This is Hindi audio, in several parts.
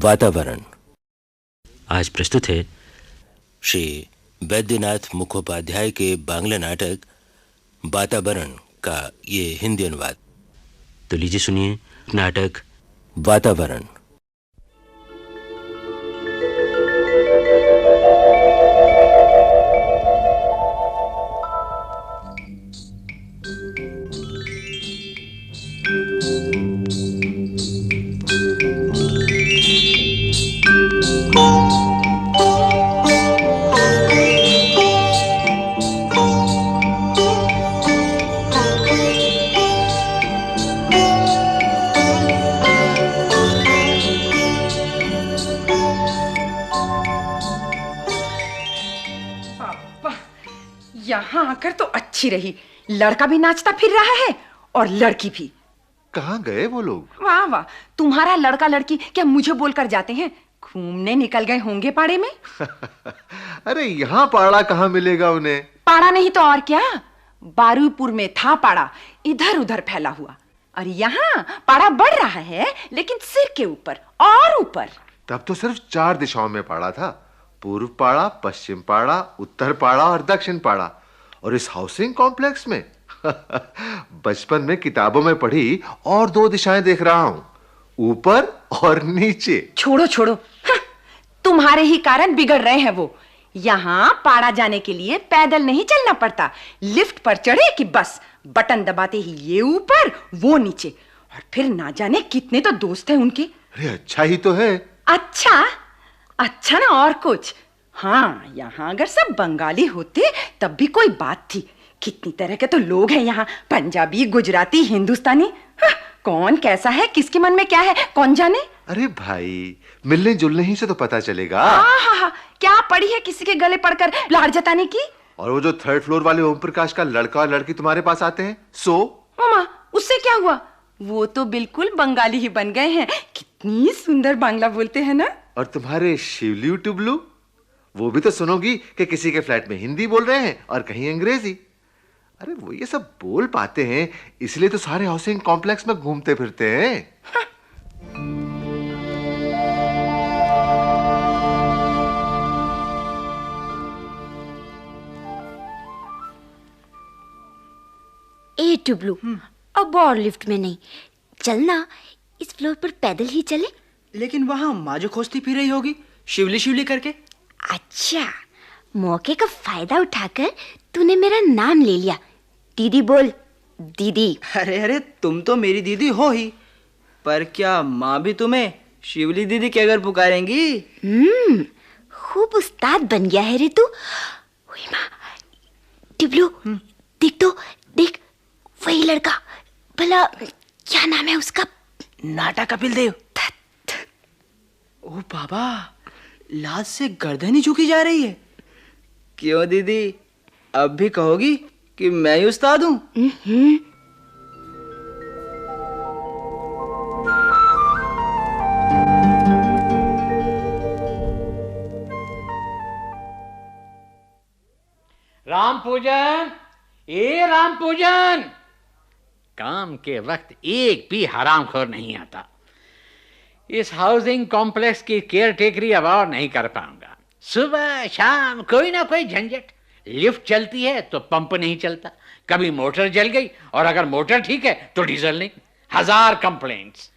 वातावरण। आज प्रस्तुत है श्री वैद्यनाथ मुखोपाध्याय के बांग्ला नाटक वातावरण का ये हिंदी अनुवाद। तो लीजिए सुनिए नाटक वातावरण। यहाँ आकर तो अच्छी रही। लड़का भी नाचता फिर रहा है और लड़की भी। कहाँ गए वो लोग? वाह वाह, तुम्हारा लड़का लड़की क्या मुझे बोलकर जाते हैं? घूमने निकल गए होंगे पाड़े में। अरे यहाँ पाड़ा कहाँ मिलेगा उन्हें? पाड़ा नहीं तो और क्या, बारुईपुर में था पाड़ा, इधर उधर फैला हुआ। और यहाँ पाड़ा बढ़ रहा है, लेकिन सिर के ऊपर और ऊपर। तब तो सिर्फ 4 दिशाओं में पाड़ा था, पूर्व पाड़ा, पश्चिम पाड़ा, उत्तर पाड़ा और दक्षिण पाड़ा। और इस हाउसिंग कॉम्प्लेक्स में बचपन में किताबों में पढ़ी और 2 दिशाएं देख रहा हूं, ऊपर और नीचे। छोड़ो छोड़ो, तुम्हारे ही कारण बिगड़ रहे हैं वो। यहाँ पाड़ा जाने के लिए पैदल नहीं चलना पड़ता, लिफ्ट पर चढ़े कि बस बटन दबाते ही ये ऊपर वो नीचे। और फिर ना जाने कितने तो दोस्त हैं उनके। अरे अच्छा ही तो है। अच्छा अच्छा ना और कुछ। हाँ, यहाँ अगर सब बंगाली होते तब भी कोई बात थी। कितनी तरह के तो लोग हैं यहाँ, पंजाबी, गुजराती, हिंदुस्तानी। कौन कैसा है, किसके मन में क्या है, कौन जाने। अरे भाई, मिलने जुलने ही से तो पता चलेगा। हाँ, क्या पड़ी है किसी के गले पड़कर लाड़ जताने की। और वो जो 3rd फ्लोर वाले ओम प्रकाश का लड़का और लड़की तुम्हारे पास आते हैं, मामा, उससे क्या हुआ? वो तो बिल्कुल बंगाली ही बन गए हैं। कितनी सुंदर बांग्ला बोलते हैं ना। और तुम्हारे शिवलू टुबलू, वो भी तो सुनोगी कि किसी के फ्लैट में हिंदी बोल रहे हैं और कहीं अंग्रेजी। अरे वो ये सब बोल पाते हैं, इसलिए तो सारे हाउसिंग कॉम्प्लेक्स में घूमते फिरते हैं। ए टुबलू, अब और लिफ्ट में नहीं, चलना इस फ्लोर पर पैदल ही चले। लेकिन वहां माँ जो खोजती फिर रही होगी शिवली शिवली करके। अच्छा, मौके का फायदा उठाकर तूने मेरा नाम ले लिया। दीदी बोल, दीदी। अरे तुम तो मेरी दीदी हो ही, पर क्या माँ भी तुम्हें शिवली दीदी कहकर पुकारेंगी? खूब उस्ताद बन गया है रे तू। ओए माँ, टुबलू, देख तो, देख वही लड़का, भला क्या नाम है उसका? नाटा कपिल देव। ओ बाबा, लाज से गर्दन ही झुकी जा रही है। क्यों दीदी, अब भी कहोगी कि मैं ही उस्ताद हूं? राम पूजन, ए राम पूजन। काम के वक्त एक भी हरामखोर नहीं आता। इस हाउसिंग कॉम्प्लेक्स की केयर टेकरी अब और नहीं कर पाऊंगा। सुबह शाम कोई ना कोई झंझट। लिफ्ट चलती है तो पंप नहीं चलता, कभी मोटर जल गई और अगर मोटर ठीक है तो डीजल नहीं। 1000 कंप्लेंट्स।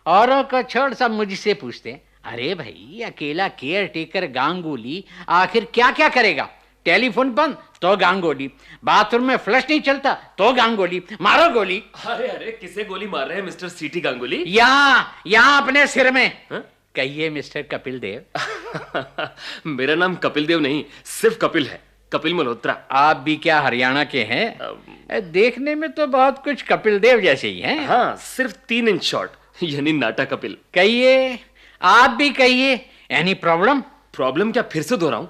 औरों को छोड़ सब मुझसे पूछते हैं, अरे भाई अकेला केयर टेकर गांगुली आखिर क्या क्या करेगा? टेलीफोन बंद तो गांगुली, बाथरूम में फ्लश नहीं चलता तो गांगुली, मारो गोली। अरे किसे गोली मार रहे हैं मिस्टर सीटी गांगुली? यहाँ अपने सिर में। कहिए मिस्टर कपिल देव। मेरा नाम कपिल देव नहीं, सिर्फ कपिल है, कपिल मल्होत्रा। आप भी क्या हरियाणा के हैं? देखने में तो बहुत कुछ कपिल देव जैसे ही हैं। हाँ, सिर्फ 3 इंच शॉर्ट, यानी नाटा कपिल। कहिए, आप भी कहिए। Any problem? प्रॉब्लम क्या, फिर से दोहराऊं?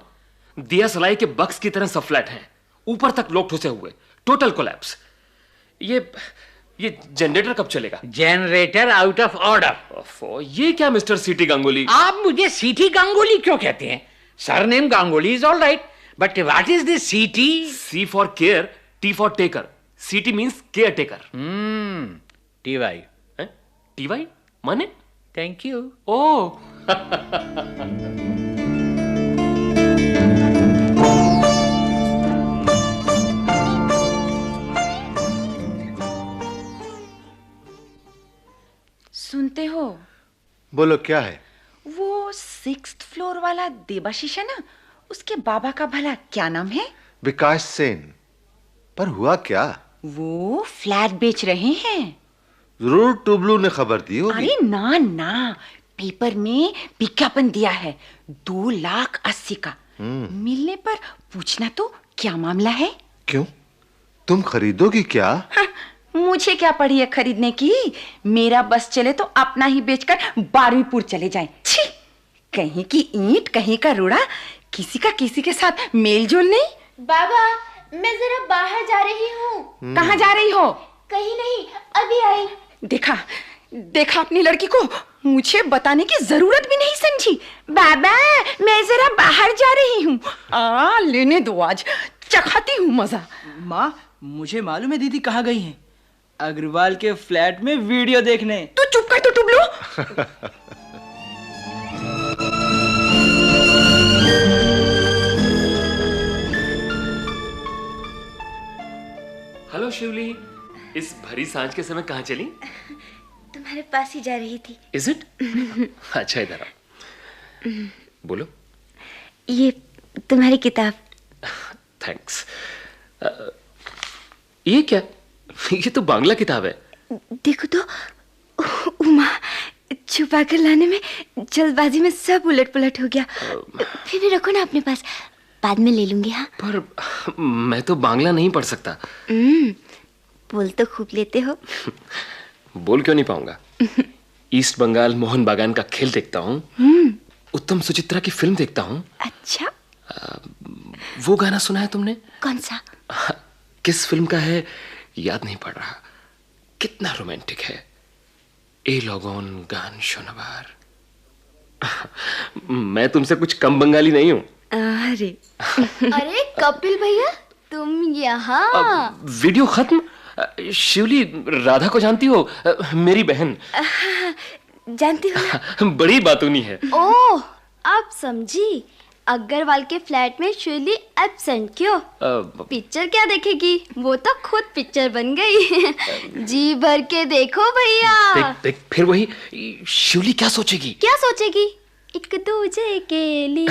दिया सलाई के बक्स की तरह सब फ्लैट हैं, ऊपर तक लोग ठुसे हुए, टोटल कोलैप्स। ये जनरेटर कब चलेगा? Generator out of order. ये क्या मिस्टर सीटी गांगुली? आप मुझे सीटी गांगुली क्यों कहते हैं? Surname Ganguly is all right, but what is this CT? C for care, T for taker. CT means care taker. TY. TY माने? Thank you. ओह, सुनते हो? बोलो क्या है? वो 6th फ्लोर वाला देबाशीष है ना, उसके बाबा का भला क्या नाम है? विकास सेन। पर हुआ क्या? वो फ्लैट बेच रहे हैं। जरूर टुबलू ने खबर दी होगी। अरे ना ना, पेपर में विज्ञापन दिया है 2,80,000 का। मिलने पर पूछना तो क्या मामला है। क्यों, तुम खरीदोगी क्या? हाँ, मुझे क्या पड़ी है खरीदने की। मेरा बस चले तो अपना ही बेचकर 12वीं चले जाएं। छी, कहीं की ईंट कहीं का रूड़ा, किसी का किसी के साथ मेल जोल नहीं। बाबा, मैं जरा बाहर जा रही हूँ। कहाँ जा रही हो? कहीं नहीं, अभी आई। देखा देखा अपनी लड़की को मुझे बताने की जरूरत भी नहीं समझी। बाबा, मैं जरा बाहर जा रही हूँ। लेने दो, आज चखाती हूँ मजा। माँ, मुझे मालूम है दीदी कहाँ गई हैं। अग्रवाल के फ्लैट में वीडियो देखने। तू चुप कर तो टुबलू। हेलो शिवली, इस भरी सांझ के समय कहाँ चली? तुम्हारे पास ही जा रही थी। Is it? अच्छा, इधर आओ, बोलो। ये तुम्हारी किताब। थैंक्स। ये क्या? ये तो बांग्ला किताब है। देखो तो, उमा, छुपा कर लाने में जल्दबाजी में सब उलट पुलट हो गया। फिर भी रखो ना अपने पास, बाद में ले लूंगी। हाँ, पर मैं तो बांग्ला नहीं पढ़ सकता। बोल तो खूब लेते हो। बोल क्यों नहीं पाऊंगा? ईस्ट बंगाल मोहन बागान का खेल देखता हूँ, उत्तम सुचित्रा की फिल्म देखता हूँ। अच्छा, वो गाना सुना है तुमने? कौन सा? किस फिल्म का है याद नहीं पड़ रहा। कितना रोमांटिक है। ए लोगोन गान शोनवार। मैं तुमसे कुछ कम बंगाली नहीं हूँ। अरे अरे कपिल भैया, तुम यहाँ? वीडियो खत्म? शिवली, राधा को जानती हो? मेरी बहन। जानती हो? बड़ी बातूनी है। ओह, अब समझी। अग्रवाल के फ्लैट में शिवली एब्सेंट क्यों? पिक्चर क्या देखेगी, वो तो खुद पिक्चर बन गई। जी भर के देखो भैया। देख, फिर वही शिवली क्या सोचेगी? क्या सोचेगी? एक दूजे के लिए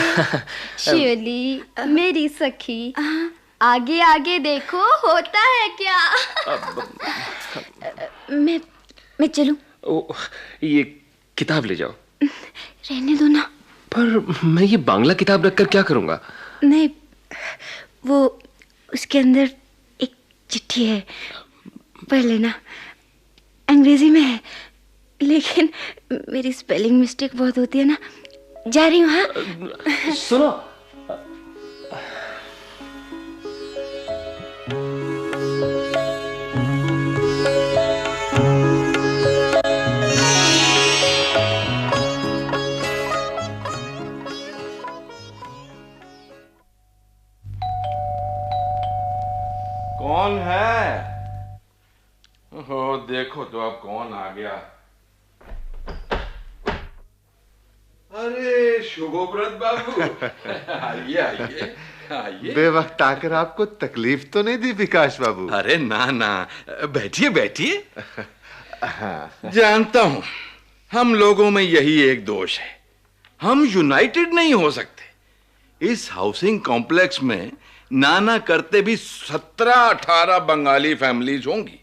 शिवली मेरी सखी, आगे आगे देखो होता है क्या। मैं चलूं? ये किताब ले जाओ। रहने दो ना। पर मैं ये बांग्ला किताब रखकर क्या करूंगा? नहीं, वो उसके अंदर एक चिट्ठी है, पढ़ लेना। अंग्रेजी में है, लेकिन मेरी स्पेलिंग मिस्टेक बहुत होती है ना। जा रही हूँ। हाँ, सुनो। कौन है? हो देखो तो अब कौन आ गया। अरे शुभोव्रत बाबू, आइए आइए आइए। बेवक्त आकर आपको तकलीफ तो नहीं दी विकास बाबू? अरे ना ना, बैठिए बैठिए। जानता हूं हम लोगों में यही एक दोष है, हम यूनाइटेड नहीं हो सकते। इस हाउसिंग कॉम्प्लेक्स में नाना करते भी 17-18 बंगाली फैमिलीज होंगी,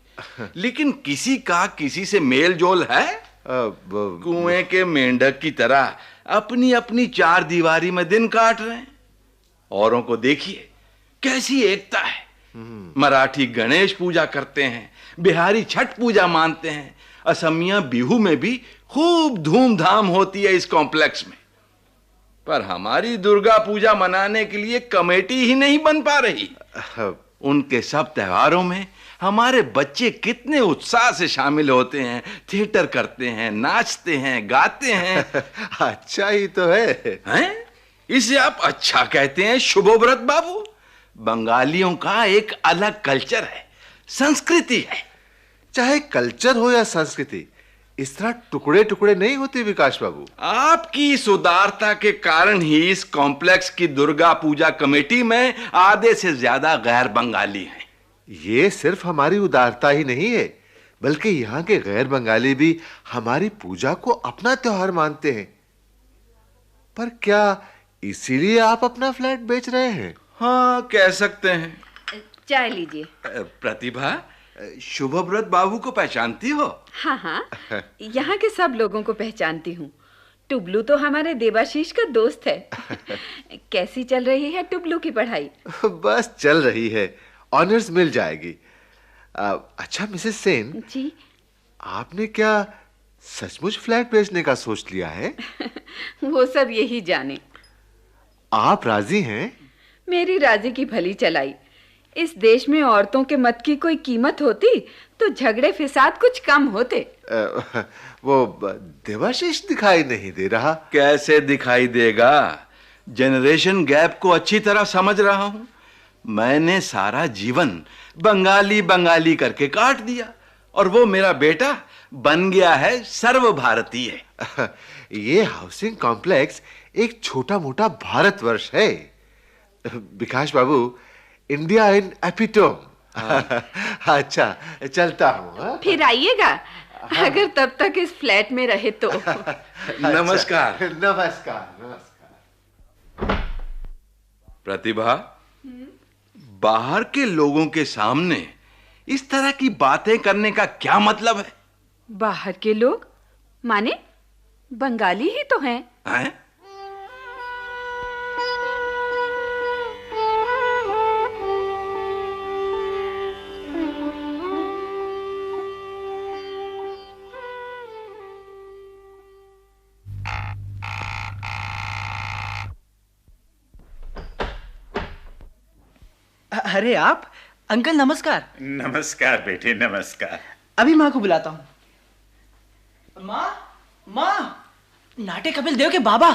लेकिन किसी का किसी से मेल जोल है? कुएं के मेंढक की तरह अपनी अपनी चार दीवारी में दिन काट रहे हैं। औरों को देखिए कैसी एकता है। मराठी गणेश पूजा करते हैं, बिहारी छठ पूजा मानते हैं, असमिया बिहू में भी खूब धूमधाम होती है इस कॉम्प्लेक्स में। पर हमारी दुर्गा पूजा मनाने के लिए कमेटी ही नहीं बन पा रही। उनके सब त्योहारों में हमारे बच्चे कितने उत्साह से शामिल होते हैं, थिएटर करते हैं, नाचते हैं, गाते हैं। अच्छा ही तो है। हैं? इसे आप अच्छा कहते हैं शुभोव्रत बाबू? बंगालियों का एक अलग कल्चर है, संस्कृति है। चाहे कल्चर हो या संस्कृति, इस तरह टुकड़े टुकड़े नहीं होते विकास बाबू। आपकी इस उदारता के कारण ही इस कॉम्प्लेक्स की दुर्गा पूजा कमेटी में आधे से ज्यादा गैर बंगाली हैं। ये सिर्फ हमारी उदारता ही नहीं है, बल्कि यहाँ के गैर बंगाली भी हमारी पूजा को अपना त्योहार मानते हैं। पर क्या इसीलिए आप अपना फ्लैट बेच रहे हैं? हाँ, कह सकते हैं। चाय लीजिए। प्रतिभा, शुभव्रत बाबू को पहचानती हो? हाँ हाँ, यहाँ के सब लोगों को पहचानती हूँ। टुबलू तो हमारे देवाशीष का दोस्त है। कैसी चल रही है टुबलू की पढ़ाई? बस चल रही है, ऑनर्स मिल जाएगी। अच्छा मिसेस सेन जी, आपने क्या सचमुच फ्लैट बेचने का सोच लिया है? वो सब यही जाने। आप राजी हैं? मेरी राजी की भली चलाई। इस देश में औरतों के मत की कोई कीमत होती तो झगड़े फिसाद कुछ कम होते। वो देवाशीष दिखाई नहीं दे रहा। कैसे दिखाई देगा? जनरेशन गैप को अच्छी तरह समझ रहा हूं। मैंने सारा जीवन बंगाली बंगाली करके काट दिया और वो मेरा बेटा बन गया है सर्व भारतीय। ये हाउसिंग कॉम्प्लेक्स एक छोटा मोटा भारतवर्ष है विकास बाबू, इंडिया इन एपिटोम। अच्छा, चलता हूँ। फिर आइएगा अगर तब तक इस फ्लैट में रहे तो। नमस्कार। नमस्कार नमस्कार। प्रतिभा, बाहर के लोगों के सामने इस तरह की बातें करने का क्या मतलब है? बाहर के लोग माने बंगाली ही तो हैं। हैं? अरे आप अंकल, नमस्कार। नमस्कार बेटे, नमस्कार। अभी माँ को बुलाता हूँ। माँ, नाटे कपिल देव के बाबा।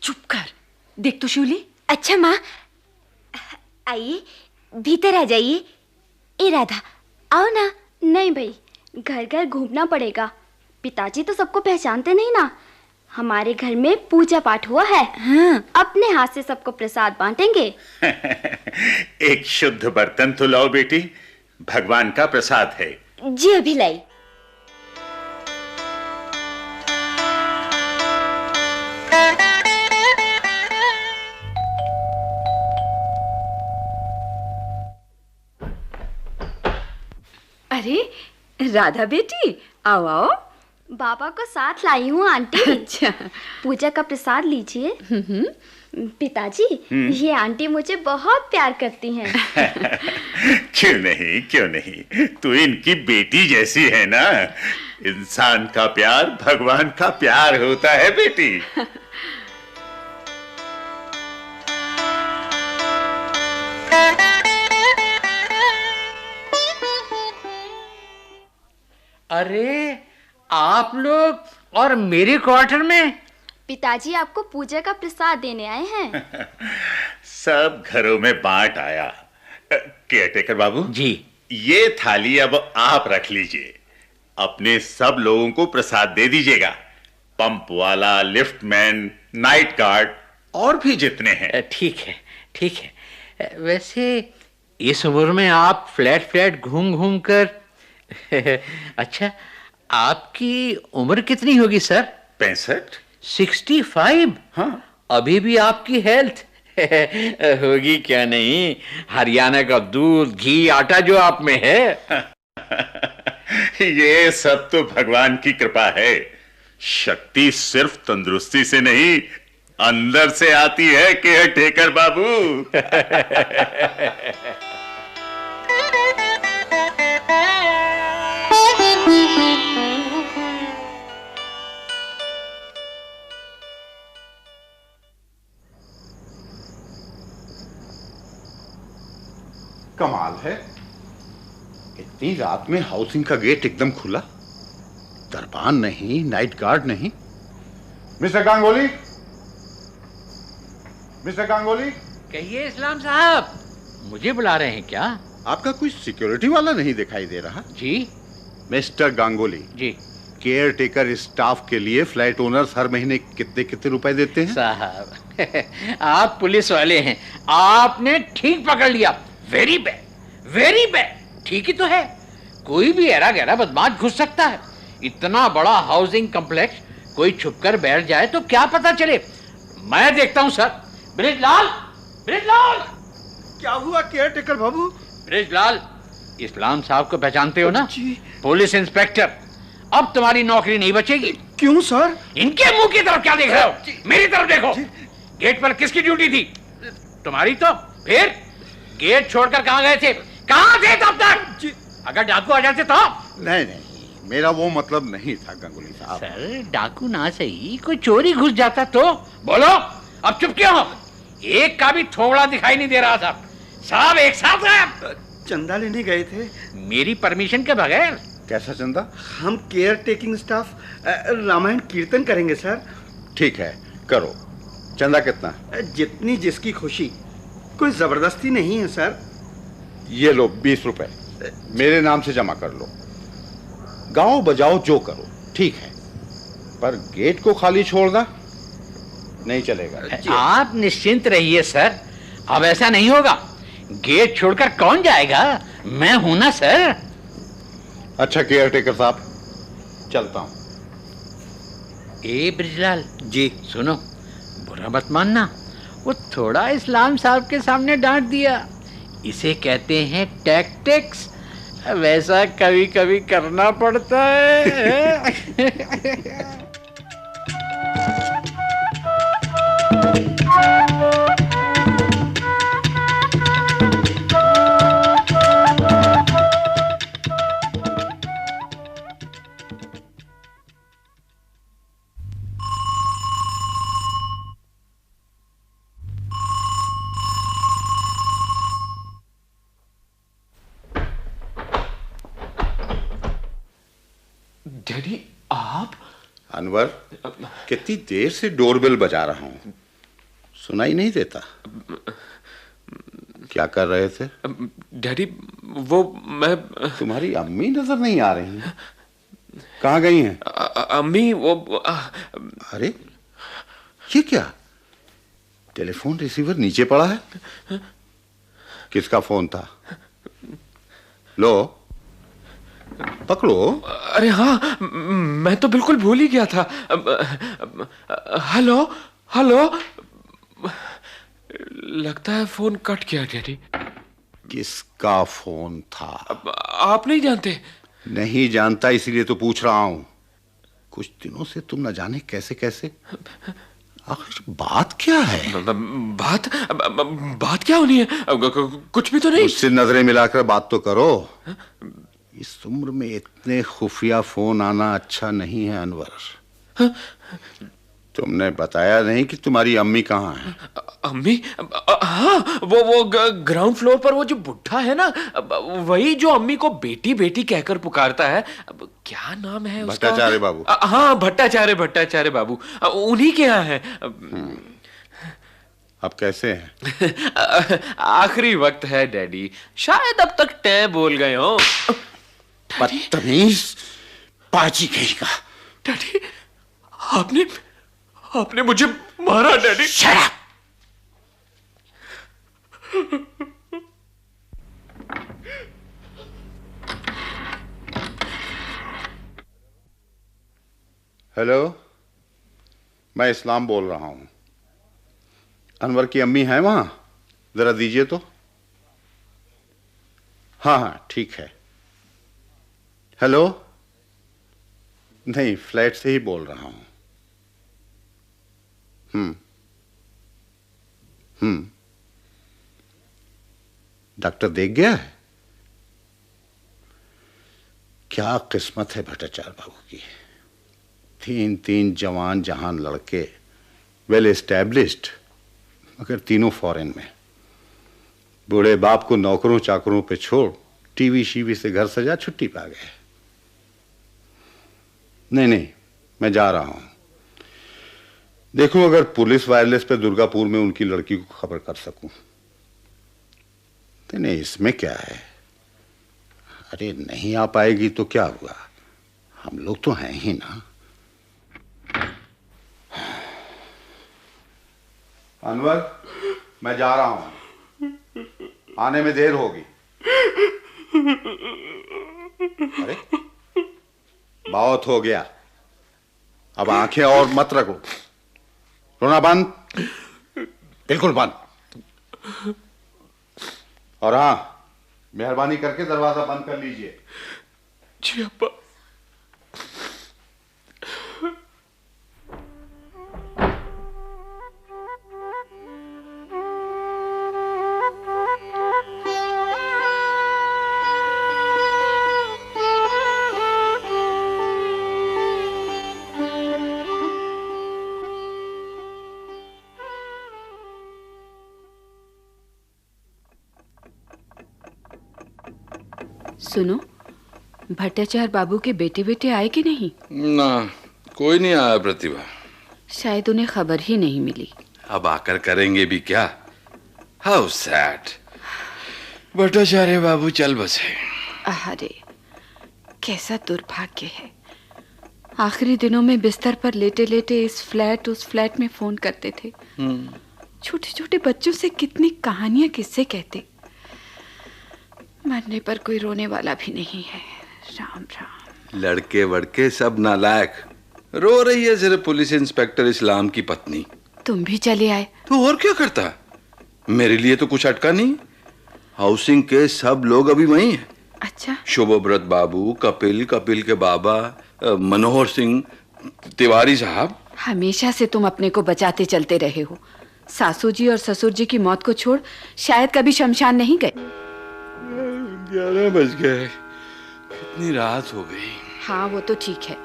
चुप कर, देख तो शिवली। अच्छा माँ, आइए भीतर आ जाइए। ए राधा, आओ ना। नहीं भाई, घर घर घूमना पड़ेगा। पिताजी तो सबको पहचानते नहीं ना। हमारे घर में पूजा पाठ हुआ है। हाँ। अपने हाथ से सबको प्रसाद बांटेंगे। एक शुद्ध बर्तन तो लाओ बेटी, भगवान का प्रसाद है। जी अभी लाई। अरे राधा बेटी, आओ आओ। बाबा को साथ लाई हूँ आंटी। अच्छा, पूजा का प्रसाद लीजिए। पिताजी, ये आंटी मुझे बहुत प्यार करती हैं। क्यों नहीं, क्यों नहीं, तू इनकी बेटी जैसी है ना। इंसान का प्यार भगवान का प्यार होता है बेटी। अरे आप लोग और मेरे क्वार्टर में? पिताजी आपको पूजा का प्रसाद देने आए हैं। सब घरों में बांट आया। केयरटेकर बाबू जी, ये थाली अब आप रख लीजिए। अपने सब लोगों को प्रसाद दे दीजिएगा। पंप वाला, लिफ्टमैन, नाइट गार्ड और भी जितने हैं। ठीक है, ठीक है। वैसे इस उम्र में आप फ्लैट फ्लैट घूम घूम कर अच्छा, आपकी उम्र कितनी होगी सर? 65। 65? हाँ। अभी भी आपकी हेल्थ होगी क्या नहीं? हरियाणा का दूध, घी, आटा जो आप में है। ये सब तो भगवान की कृपा है। शक्ति सिर्फ तंदुरुस्ती से नहीं, अंदर से आती है केयरटेकर बाबू। कमाल है, इतनी रात में हाउसिंग का गेट एकदम खुला। दरबान नहीं, नाइट गार्ड नहीं। Mister Ganguly, mister Ganguly. कहिए इस्लाम साहब, मुझे बुला रहे हैं क्या? आपका कोई सिक्योरिटी वाला नहीं दिखाई दे रहा। जी मिस्टर गांगुली जी, केयर टेकर स्टाफ के लिए फ्लैट ओनर्स हर महीने कितने कितने रुपए देते हैं? साहब आप पुलिस वाले हैं, आपने ठीक पकड़ लिया। Very bad, very bad. ठीक ही तो है, कोई भी ऐरा गहरा बदमाश घुस सकता है। इतना बड़ा हाउसिंग कॉम्प्लेक्स कोई छुपकर बैठ जाए तो क्या पता चले। मैं देखता हूं सर। ब्रिजलाल, ब्रिजलाल। क्या हुआ केयर टेकर बाबू? ब्रिजलाल, इस्लाम साहब को पहचानते हो ना? जी। Police inspector. अब तुम्हारी नौकरी नहीं बचेगी। क्यों सर? इनके मुंह की तरफ क्या देख रहे हो? मेरी तरफ देखो। गेट पर किसकी ड्यूटी थी? तुम्हारी। तो फिर गेट छोड़कर कहां गए थे? कहां थे तब तक? अगर डाकू आ जाते तो? नहीं नहीं, मेरा वो मतलब नहीं था गंगुली साहब। सर डाकू ना सही, कोई चोरी घुस जाता तो? बोलो, अब चुप क्यों हो? एक का भी थोड़ा दिखाई नहीं दे रहा था। सब एक साथ है। चंदा लेने गए थे मेरी परमिशन के बगैर। कैसा चंदा? हम केयर टेकिंग स्टाफ रामायण कीर्तन करेंगे सर। ठीक है, करो। चंदा कितना? जितनी जिसकी खुशी, कोई जबरदस्ती नहीं है सर। ये लो 20 रुपए मेरे नाम से जमा कर लो। गाओ बजाओ जो करो, ठीक है, पर गेट को खाली छोड़ना नहीं चलेगा। आप निश्चिंत रहिए सर, अब ऐसा नहीं होगा। गेट छोड़कर कौन जाएगा? मैं हूं ना सर। अच्छा केयर टेकर साहब, चलता हूं। ए ब्रिजलाल जी, सुनो, बुरा मत मानना, वो थोड़ा इस्लाम साहब के सामने डांट दिया। इसे कहते हैं टैक्टिक्स। वैसा कभी कभी करना पड़ता है। डैडी आप? अनवर, कितनी देर से डोरबेल बजा रहा हूं, सुनाई नहीं देता? क्या कर रहे थे? डैडी वो मैं। तुम्हारी अम्मी नजर नहीं आ रही हैं। कहाँ गई हैं? अम्मी वो अरे ये क्या, टेलीफोन रिसीवर नीचे पड़ा है। किसका फोन था? लो पकड़ो। अरे हाँ, मैं तो बिल्कुल भूल ही गया था। हेलो हेलो, लगता है फोन कट गया डैडी। किसका फोन था? आप नहीं जानते? नहीं जानता, इसीलिए तो पूछ रहा हूं। कुछ दिनों से तुम न जाने कैसे कैसे। आखिर बात क्या है? बात क्या होनी है? कुछ भी तो नहीं। उससे नजरें मिलाकर बात तो करो। इस उम्र में इतने खुफिया फोन आना अच्छा नहीं है अनवर। तुमने बताया नहीं कि तुम्हारी अम्मी कहाँ है? अम्मी? हाँ, वो ग्राउंड फ्लोर पर वो जो बुढ़ा है ना, वही जो अम्मी को बेटी बेटी कहकर पुकारता है। क्या नाम है उसका? भट्टाचार्य बाबू। हाँ, भट्टाचार्य बाबू, उन्हीं के यहाँ है। अब कैसे हैं? आखिरी वक्त है डैडी, शायद अब तक टै बोल गए हो। बदतमीज पाजी कहेगा। डैडी आपने मुझे मारा डैडी। Shut up. हेलो, मैं इस्लाम बोल रहा हूं। अनवर की अम्मी है वहां? जरा दीजिए तो। हाँ हाँ ठीक है। हेलो, नहीं, फ्लैट से ही बोल रहा हूं। डॉक्टर देख गया है? क्या किस्मत है भट्टाचार्य बाबू की। 3 जवान जहान लड़के, वेल एस्टैब्लिश्ड, मगर तीनों फॉरेन में। बूढ़े बाप को नौकरों चाकरों पे छोड़ टीवी शीवी से घर सजा छुट्टी पा गए। नहीं, मैं जा रहा हूं। देखूं अगर पुलिस वायरलेस पे दुर्गापुर में उनकी लड़की को खबर कर सकूं। नहीं, इसमें क्या है? अरे नहीं आ पाएगी तो क्या हुआ, हम लोग तो हैं ही ना। अनवर, मैं जा रहा हूं, आने में देर होगी। अरे बहुत हो गया, अब आंखें और मत रखो। रोना बंद, बिल्कुल बंद। और हाँ, मेहरबानी करके दरवाजा बंद कर लीजिए। जी अब्बा। सुनो, भट्टाचार्य बाबू के बेटे बेटे आए कि नहीं? ना, कोई नहीं आया प्रतिभा। शायद उन्हें खबर ही नहीं मिली। अब आकर करेंगे भी क्या? How sad. भट्टाचार्य बाबू चल बसे। अरे कैसा दुर्भाग्य है। आखिरी दिनों में बिस्तर पर लेटे लेटे इस फ्लैट उस फ्लैट में फोन करते थे। छोटे छोटे बच्चों से कितनी कहानियां किस्से कहते। मरने पर कोई रोने वाला भी नहीं है। राम राम। लड़के वड़के सब नालायक। रो रही है सिर्फ पुलिस इंस्पेक्टर इस्लाम की पत्नी। तुम भी चले आए तो और क्या करता? मेरे लिए तो कुछ अटका नहीं। हाउसिंग के सब लोग अभी वहीं हैं। अच्छा। शोभव्रत बाबू, कपिल, कपिल के बाबा, मनोहर सिंह, तिवारी साहब। हमेशा से तुम अपने को बचाते चलते रहे हो। सासू जी और ससुर जी की मौत को छोड़ शायद कभी शमशान नहीं गए। 11 बज गए, कितनी रात हो गई। हाँ वो तो ठीक है।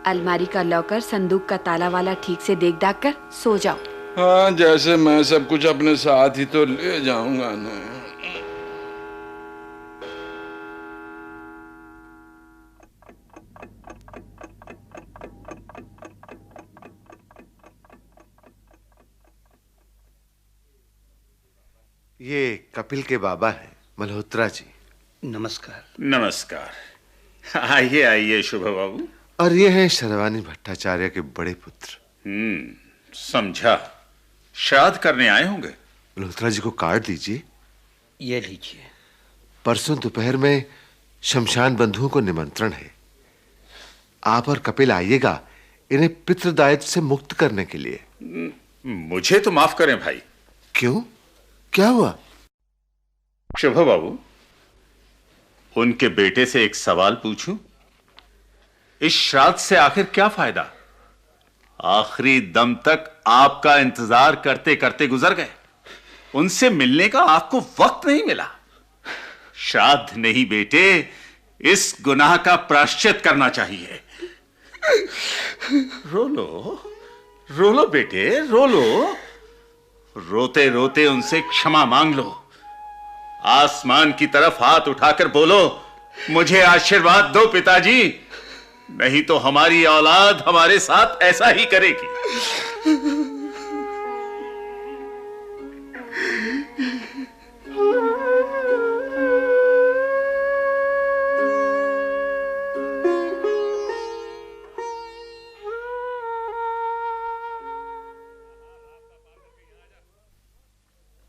अलमारी का लॉकर, संदूक का ताला वाला ठीक से देख दाख कर सो जाओ। हाँ, जैसे मैं सब कुछ अपने साथ ही तो ले जाऊंगा ना। ये कपिल के बाबा हैं, मल्होत्रा जी। नमस्कार। नमस्कार। आइए आइए शुभ बाबू। और ये हैं शर्वानी भट्टाचार्य के बड़े पुत्र। समझा, श्राद्ध करने आए होंगे। मल्होत्रा जी को कार्ड दीजिए। ये लीजिए। परसों दोपहर में शमशान बंधुओं को निमंत्रण है। आप और कपिल आइएगा इन्हें पितृदायित्व से मुक्त करने के लिए। मुझे तो माफ करें भाई। क्यों, क्या हुआ? शुभ बाबू, उनके बेटे से एक सवाल पूछूं? इस श्राद्ध से आखिर क्या फायदा? आखिरी दम तक आपका इंतजार करते करते गुजर गए। उनसे मिलने का आपको वक्त नहीं मिला। श्राद्ध नहीं बेटे, इस गुनाह का प्रायश्चित करना चाहिए। रो लो, रो लो बेटे, रो लो। रोते रोते उनसे क्षमा मांग लो। आसमान की तरफ हाथ उठाकर बोलो, मुझे आशीर्वाद दो पिताजी, नहीं तो हमारी औलाद हमारे साथ ऐसा ही करेगी।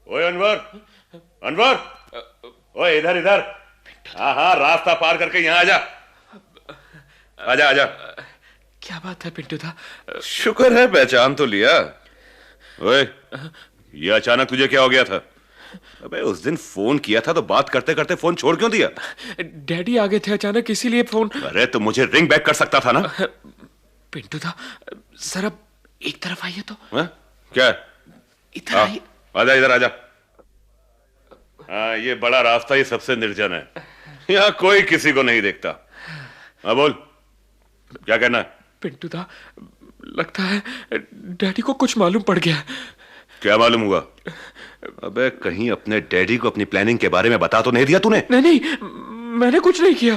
ओए अनवर, अनवर, ओए इधर इधर। हाँ हाँ, रास्ता पार करके यहाँ आजा, आजा आजा। क्या बात है पिंटू दा? शुक्र है पहचान तो लिया। ओए, ये अचानक तुझे क्या हो गया था? अबे उस दिन फोन किया था तो बात करते करते फोन छोड़ क्यों दिया? डैडी आ गए थे अचानक, इसीलिए फोन। अरे तो मुझे रिंग बैक कर सकता था ना। पिंटू दा, सर अब एक तरफ आइए तो। क्या? इधर आइए। आजा इधर आजा। हाँ, ये बड़ा रास्ता ही सबसे निर्जन है, यहाँ कोई किसी को नहीं देखता। हाँ बोल, क्या कहना है? पिंटू दा, लगता है डैडी को कुछ मालूम पड़ गया। क्या मालूम हुआ? अबे कहीं अपने डैडी को अपनी प्लानिंग के बारे में बता तो नहीं दिया तूने? नहीं नहीं, मैंने कुछ नहीं किया,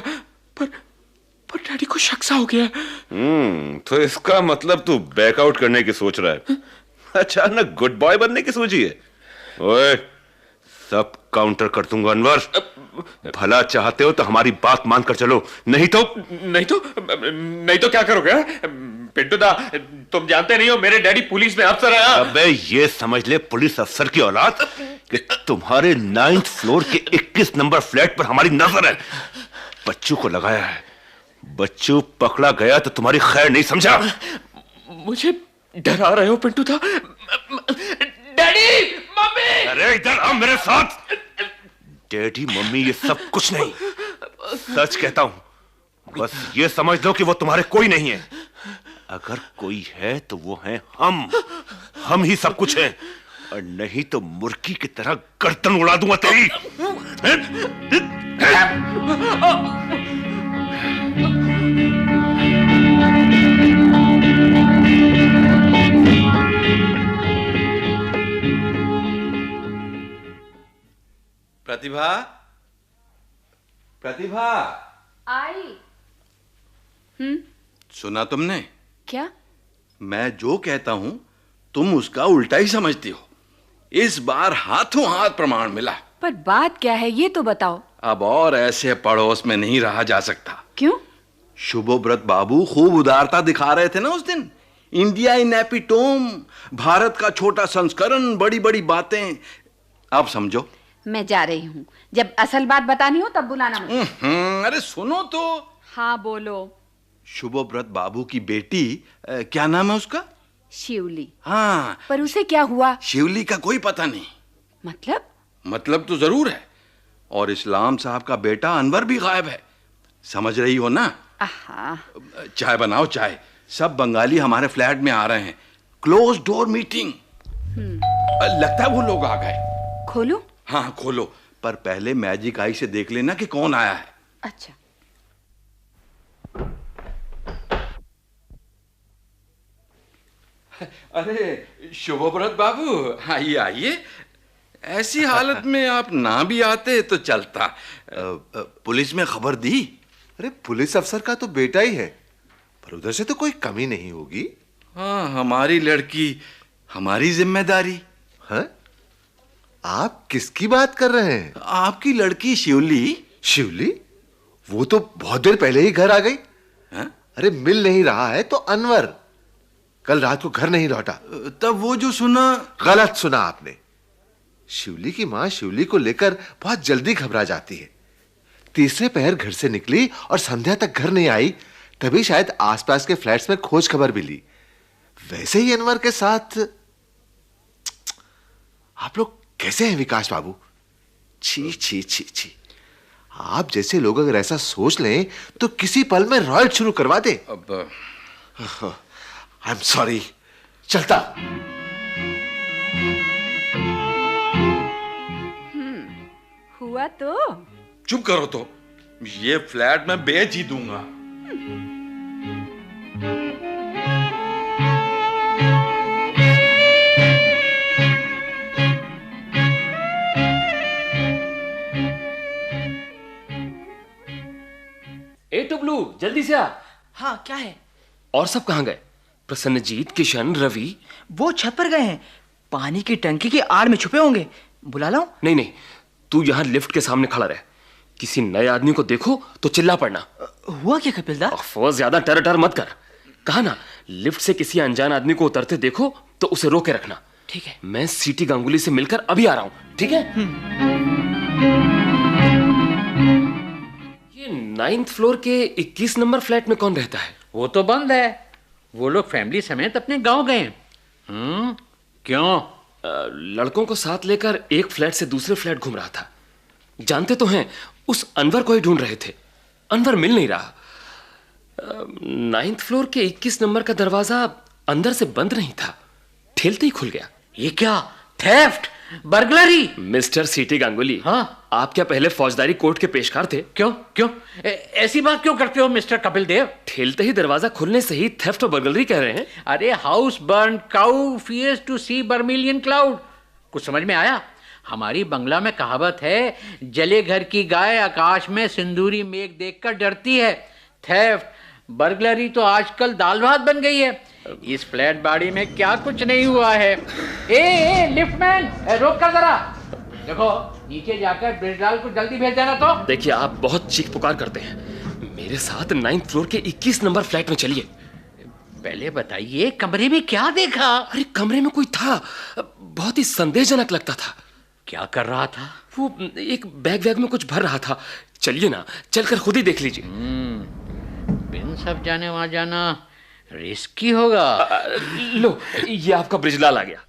पर डैडी को शक सा हो गया। तो इसका मतलब तू बैकआउट करने की सोच रहा है। अचानक गुड बॉय बनने की सोची है? ओए, सब काउंटर कर दूंगा अनवर। भला चाहते हो तो हमारी बात मानकर चलो, नहीं तो क्या करोगे? पिंटू दा, तुम जानते नहीं हो मेरे डैडी पुलिस में अफसर है। अबे ये समझ ले पुलिस अफसर की औलाद कि तुम्हारे 9th फ्लोर के 21 नंबर फ्लैट पर हमारी नजर है। बच्चू को लगाया है, बच्चू पकड़ा गया तो तुम्हारी खैर नहीं, समझा? मुझे डरा रहे हो पिंटू दा? Daddy, mummy! अरे इधर आओ मेरे साथ। डैडी मम्मी ये सब कुछ नहीं, सच कहता हूं। बस ये समझ लो कि वो तुम्हारे कोई नहीं है। अगर कोई है तो वो है हम ही सब कुछ है, और नहीं तो मुर्गी की तरह गर्दन उड़ा दूंगा तेरी। प्रतिभा आई। सुना तुमने? क्या? मैं जो कहता हूं तुम उसका उल्टा ही समझती हो। इस बार हाथों हाथ प्रमाण मिला। पर बात क्या है ये तो बताओ। अब और ऐसे पड़ोस में नहीं रहा जा सकता। क्यों? शुभोव्रत बाबू खूब उदारता दिखा रहे थे ना उस दिन। इंडिया इन एपिटोम, भारत का छोटा संस्करण, बड़ी बड़ी बातें। अब समझो। मैं जा रही हूँ, जब असल बात बतानी हो तब बुलाना मुझे। अरे सुनो तो। हाँ बोलो। शुभोव्रत बाबू की बेटी, क्या नाम है उसका? शिवली। हाँ। पर उसे क्या हुआ? शिवली का कोई पता नहीं। मतलब तो जरूर है। और इस्लाम साहब का बेटा अनवर भी गायब है। समझ रही हो ना? चाय बनाओ, चाय। सब बंगाली हमारे फ्लैट में आ रहे हैं। Close door meeting. लगता है वो लोग आ गए। खोलो? हाँ खोलो, पर पहले मैजिक आई से देख लेना कि कौन आया है। अच्छा। अरे शुभोव्रत बाबू, आइए आइए। ऐसी हालत में आप ना भी आते तो चलता। पुलिस में खबर दी? अरे पुलिस अफसर का तो बेटा ही है, पर उधर से तो कोई कमी नहीं होगी। हाँ, हमारी लड़की, हमारी जिम्मेदारी है। आप किसकी बात कर रहे हैं? आपकी लड़की शिवली। शिवली? वो तो बहुत देर पहले ही घर आ गई। अरे मिल नहीं रहा है तो अनवर कल रात को घर नहीं लौटा। तब वो जो सुना? गलत सुना आपने। शिवली की मां शिवली को लेकर बहुत जल्दी घबरा जाती है। तीसरे पहर घर से निकली और संध्या तक घर नहीं आई, तभी शायद आसपास के फ्लैट्स में खोज खबर भी ली। वैसे ही अनवर के साथ। आप लोग कैसे हैं विकास बाबू? छी छी छी छी। आप जैसे लोग अगर ऐसा सोच लें तो किसी पल में रॉयल शुरू करवा दे। I am sorry. चलता। हुआ तो? चुप करो तो। ये फ्लैट मैं बेच ही दूंगा। ए टुबलू, जल्दी से आ। हाँ क्या है? और सब कहाँ गए? प्रसन्नजीत, किशन, रवि? वो छत पर गए हैं। पानी की टंकी की आड़ में छुपे होंगे। बुला लाऊं? नहीं, तू यहाँ लिफ्ट के सामने खड़ा रह। किसी नए आदमी को देखो तो चिल्ला पड़ना। हुआ क्या कपिल दा? ज्यादा टर मत कर। कहा ना, लिफ्ट से किसी अनजान आदमी को उतरते देखो तो उसे रोके रखना। ठीक है। मैं सीटी गांगुली से मिलकर अभी आ रहा हूं, ठीक है? ये 9th फ्लोर के 21 नंबर फ्लैट में कौन रहता है? वो तो बंद है। वो लोग फैमिली समेत अपने गांव गए। क्यों? लड़कों को साथ लेकर एक फ्लैट से दूसरे फ्लैट घूम रहा था। जानते तो हैं, उस अनवर को ही ढूंढ रहे थे। अनवर मिल नहीं रहा। 9th फ्लोर के 21 नंबर का दरवाजा अंदर से बंद नहीं था, ठेलते ही खुल गया। ये क्या? Theft, burglary? मिस्टर सीटी गांगुली, हाँ, आप क्या पहले फौजदारी कोर्ट के पेशकार थे? क्यों ऐसी बात क्यों करते हो मिस्टर कपिल देव? ठेलते ही दरवाजा खुलने से ही थेफ्ट और बर्गलरी कह रहे हैं। अरे house burn, cow fears to see vermilion cloud. कुछ समझ में आया? हमारी बंगला में कहावत है, जले घर की गाय आकाश में सिंदूरी मेघ देखकर डरती है। थेफ्ट, बर्गलरी तो आजकल दाल भात बन गई है। इस फ्लैट बाड़ी में क्या कुछ नहीं हुआ है। ए लिफ्टमैन, रोक कर जरा। देखो नीचे जाकर ब्रिजलाल को जल्दी भेज देना। तो देखिए आप बहुत चीख पुकार करते हैं, मेरे साथ 9th फ्लोर के 21 नंबर फ्लैट में चलिए। पहले बताइए कमरे में क्या देखा? अरे कमरे में कोई था, बहुत ही संदेहजनक लगता था। क्या कर रहा था? वो एक बैग में कुछ भर रहा था। चलिए ना, चलकर खुद ही देख लीजिए। बिन सब जाने वहां जाना रिस्की होगा। लो ये आपका ब्रिजलाल आ गया।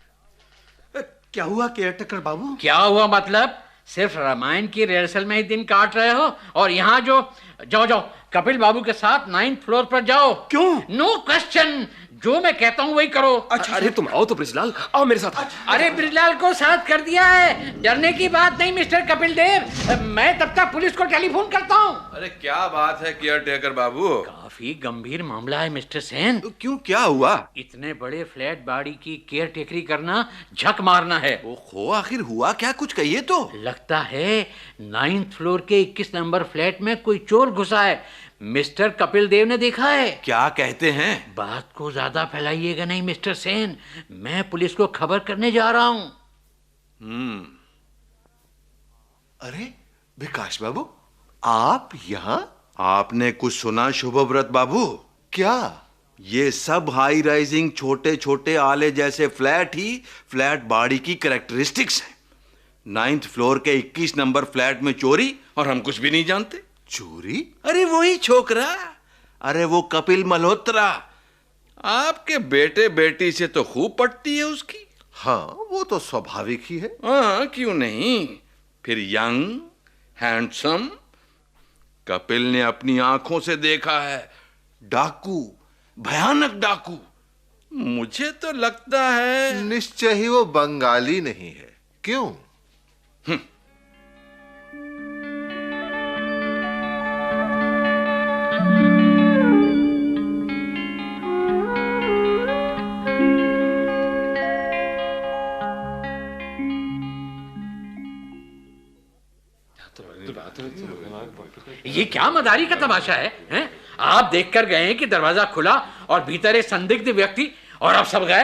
क्या हुआ केयरटेकर बाबू? क्या हुआ मतलब? सिर्फ रामायण की रिहर्सल में ही दिन काट रहे हो और यहाँ जाओ कपिल बाबू के साथ 9th फ्लोर पर जाओ। क्यों? नो क्वेश्चन, जो मैं कहता हूँ वही करो। अच्छा, अरे तुम आओ तो ब्रिजलाल, आओ मेरे साथ। अरे ब्रिजलाल को साथ कर दिया है, डरने की बात नहीं मिस्टर कपिल देव। मैं तब तक पुलिस को टेलीफोन करता हूँ। अरे क्या बात है केयरटेकर बाबू? काफी गंभीर मामला है मिस्टर सेन। क्यों, क्या हुआ? इतने बड़े फ्लैट बाड़ी की केयर टेकरी करना झक मारना है। ओहो, आखिर हुआ क्या? कुछ कहिए तो। लगता है 9th फ्लोर के 21 नंबर फ्लैट में कोई चोर घुसा है। मिस्टर कपिल देव ने देखा है। क्या कहते हैं? बात को ज्यादा फैलाइएगा नहीं मिस्टर सेन, मैं पुलिस को खबर करने जा रहा हूं। अरे विकास बाबू, आप यहाँ? आपने कुछ सुना शुभव्रत बाबू? क्या? ये सब हाई राइजिंग छोटे छोटे आले जैसे फ्लैट ही फ्लैट बाड़ी की कैरेक्टरिस्टिक्स हैं। 9th फ्लोर के 21 नंबर फ्लैट में चोरी, और हम कुछ भी नहीं जानते। चोरी? अरे वही छोकरा, अरे वो कपिल मल्होत्रा। आपके बेटे बेटी से तो खूब पटती है उसकी। हाँ, वो तो स्वाभाविक ही है। हाँ, क्यों नहीं। फिर यंग, हैंडसम। कपिल ने अपनी आंखों से देखा है डाकू, भयानक डाकू। मुझे तो लगता है निश्चय ही वो बंगाली नहीं है। क्यों? ये क्या मदारी का तमाशा है, हैं? आप देखकर गए हैं कि दरवाजा खुला और भीतर एक संदिग्ध व्यक्ति, और अब सब गए।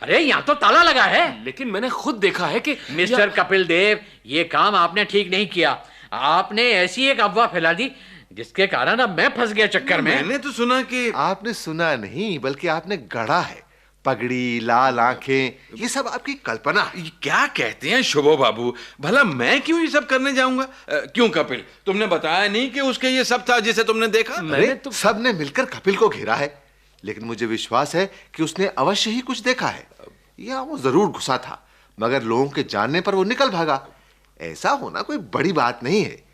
अरे यहाँ तो ताला लगा है। लेकिन मैंने खुद देखा है कि मिस्टर कपिल देव, ये काम आपने ठीक नहीं किया। आपने ऐसी एक अफवाह फैला दी जिसके कारण अब मैं फंस गया चक्कर में। मैंने तो सुना कि आपने सुना नहीं, बल्कि आपने गढ़ा है। पगड़ी, लाल आंखें, ये सब आपकी कल्पना है। क्या कहते हैं शुभो बाबू? भला मैं क्यों ये सब करने जाऊंगा? क्यों कपिल, तुमने बताया नहीं कि उसके ये सब था जिसे तुमने देखा? अरे सबने मिलकर कपिल को घेरा है, लेकिन मुझे विश्वास है कि उसने अवश्य ही कुछ देखा है, या वो जरूर घुसा था, मगर लोगों के जानने पर वो निकल भागा। ऐसा होना कोई बड़ी बात नहीं है।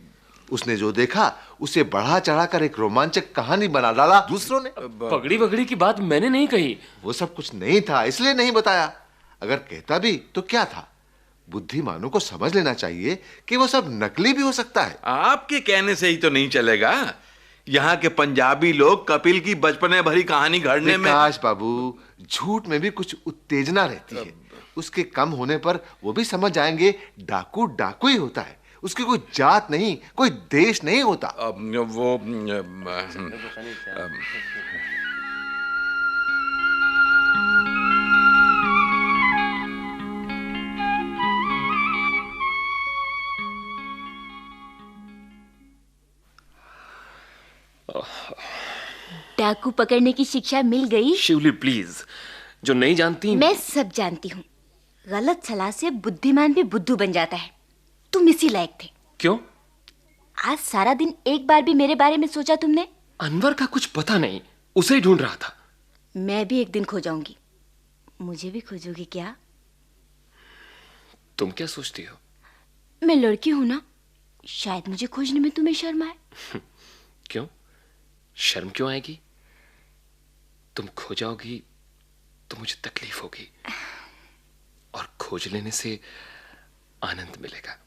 उसने जो देखा उसे बढ़ा चढ़ाकर एक रोमांचक कहानी बना डाला दूसरों ने। पगड़ी वगड़ी की बात मैंने नहीं कही। वो सब कुछ नहीं था, इसलिए नहीं बताया। अगर कहता भी तो क्या था? बुद्धिमानों को समझ लेना चाहिए कि वो सब नकली भी हो सकता है। आपके कहने से ही तो नहीं चलेगा। यहाँ के पंजाबी लोग कपिल की बचपने भरी कहानी गढ़ने में। विकास बाबू, झूठ में भी कुछ उत्तेजना रहती है। उसके कम होने पर वो भी समझ जाएंगे डाकू डाकू ही होता है, उसकी कोई जात नहीं, कोई देश नहीं होता। वो डाकू पकड़ने की शिक्षा मिल गई? शिवली प्लीज, जो नहीं जानती। मैं सब जानती हूँ। गलत सलाह से बुद्धिमान भी बुद्धू बन जाता है। तुम इसी लायक थे। क्यों? आज सारा दिन एक बार भी मेरे बारे में सोचा तुमने? अनवर का कुछ पता नहीं, उसे ही ढूंढ रहा था। मैं भी एक दिन खो जाऊंगी। मुझे भी खोजोगी क्या? तुम क्या सोचती हो? मैं लड़की हूं ना, शायद मुझे खोजने में तुम्हें शर्म आए। क्यों? शर्म क्यों आएगी? तुम खो जाओगी तो मुझे तकलीफ होगी, और खोज लेने से आनंद मिलेगा।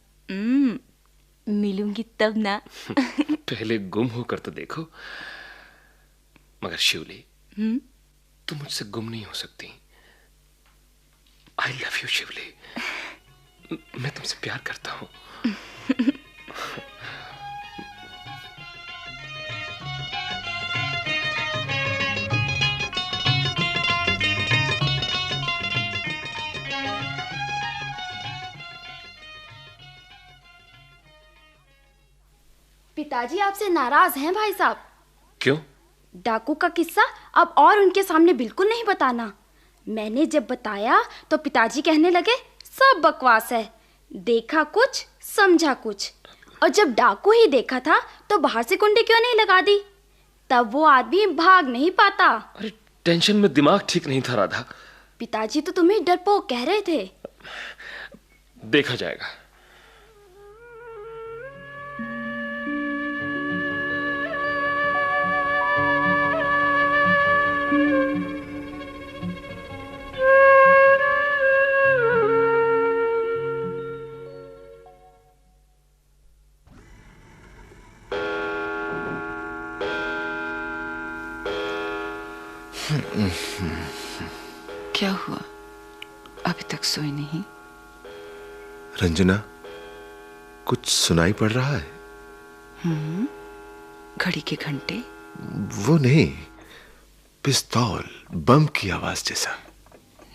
मिलूंगी तब ना। पहले गुम होकर तो देखो। मगर शिवली, तुम मुझसे गुम नहीं हो सकती। आई लव यू शिवली, मैं तुमसे प्यार करता हूं। पिताजी आपसे नाराज हैं भाई साहब। क्यों? डाकू का किस्सा अब और उनके सामने बिल्कुल नहीं बताना। मैंने जब बताया तो पिताजी कहने लगे सब बकवास है, देखा कुछ समझा कुछ। और जब डाकू ही देखा था तो बाहर से कुंडी क्यों नहीं लगा दी? तब वो आदमी भाग नहीं पाता। अरे टेंशन में दिमाग ठीक नहीं था राधा। पिताजी तो तुम्हें डरपोक कह रहे थे। देखा जाएगा। क्या हुआ? अभी तक सोई नहीं? रंजना, कुछ सुनाई पड़ रहा है? घड़ी के घंटे? वो नहीं, पिस्तौल, बम की आवाज जैसा।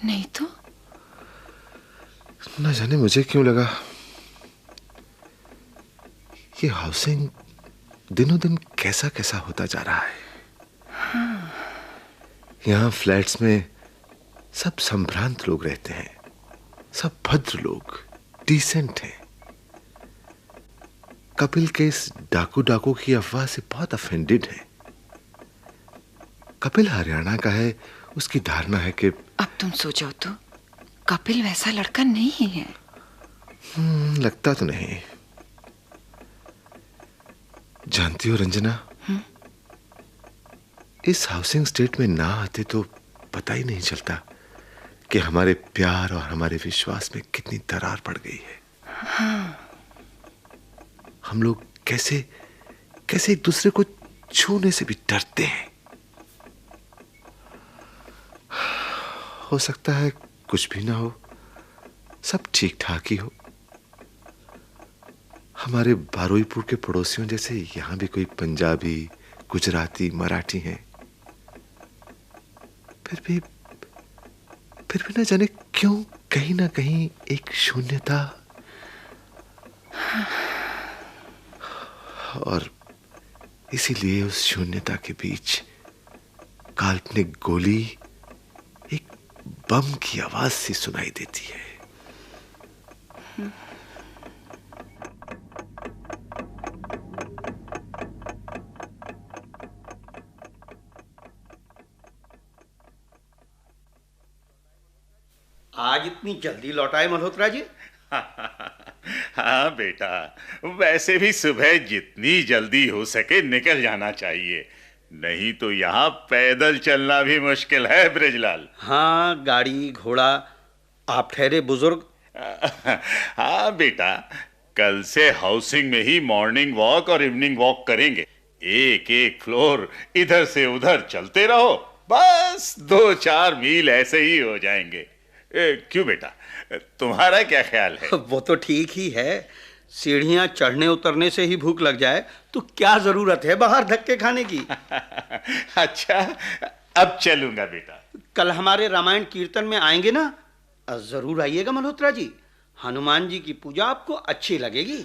नहीं तो। न जाने मुझे क्यों लगा ये हाउसिंग दिनों दिन कैसा कैसा होता जा रहा है। हाँ। यहाँ फ्लैट्स में सब संभ्रांत लोग रहते हैं, सब भद्र लोग, डिसेंट हैं। कपिल के इस डाकू की अफवाह से बहुत अफेंडेड है। कपिल हरियाणा का है, उसकी धारणा है कि अब तुम सो जाओ तो। कपिल वैसा लड़का नहीं है। लगता तो नहीं। जानती हो रंजना, इस हाउसिंग स्टेट में ना आते तो पता ही नहीं चलता कि हमारे प्यार और हमारे विश्वास में कितनी दरार पड़ गई है। हाँ। हम लोग कैसे कैसे एक दूसरे को छूने से भी डरते हैं। हो सकता है कुछ भी ना हो, सब ठीक ठाक ही हो। हमारे बारुईपुर के पड़ोसियों जैसे यहां भी कोई पंजाबी, गुजराती, मराठी हैं। फिर भी ना जाने क्यों कहीं ना कहीं एक शून्यता, और इसीलिए उस शून्यता के बीच काल्पनिक गोली एक बम की आवाज सी सुनाई देती है। आज इतनी जल्दी लौटाए मल्होत्रा जी? हाँ बेटा, वैसे भी सुबह जितनी जल्दी हो सके निकल जाना चाहिए, नहीं तो यहाँ पैदल चलना भी मुश्किल है ब्रिजलाल। हाँ, गाड़ी घोड़ा। आप ठहरे बुजुर्ग? हाँ बेटा, कल से हाउसिंग में ही मॉर्निंग वॉक और इवनिंग वॉक करेंगे। एक एक फ्लोर इधर से उधर चलते रहो, बस 2-4 मील ऐसे ही हो जाएंगे। क्यों बेटा, तुम्हारा क्या ख्याल है? वो तो ठीक ही है। सीढ़ियां चढ़ने उतरने से ही भूख लग जाए तो क्या जरूरत है बाहर धक्के खाने की। अच्छा, अब चलूंगा बेटा। कल हमारे रामायण कीर्तन में आएंगे ना? जरूर आइएगा मल्होत्रा जी। हनुमान जी की पूजा आपको अच्छी लगेगी।